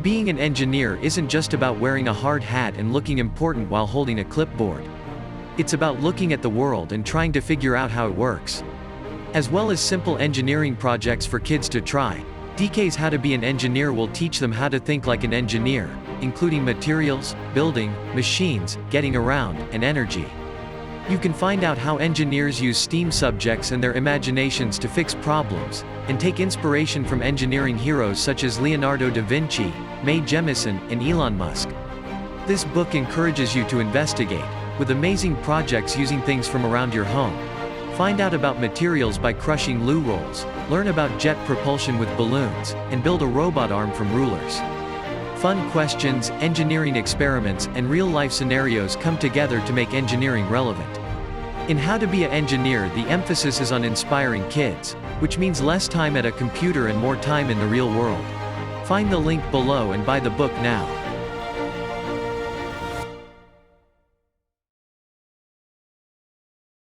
being an engineer isn't just about wearing a hard hat and looking important while holding a clipboard. It's about looking at the world and trying to figure out how it works. As well as simple engineering projects for kids to try, DK's How to Be an Engineer will teach them how to think like an engineer, including materials, building, machines, getting around, and energy. You can find out how engineers use STEAM subjects and their imaginations to fix problems, and take inspiration from engineering heroes such as Leonardo da Vinci, Mae Jemison, and Elon Musk. This book encourages you to investigate, with amazing projects using things from around your home. Find out about materials by crushing loo rolls, learn about jet propulsion with balloons, and build a robot arm from rulers. Fun questions, engineering experiments, and real-life scenarios come together to make engineering relevant. In How to Be an Engineer, the emphasis is on inspiring kids, which means less time at a computer and more time in the real world. Find the link below and buy the book now.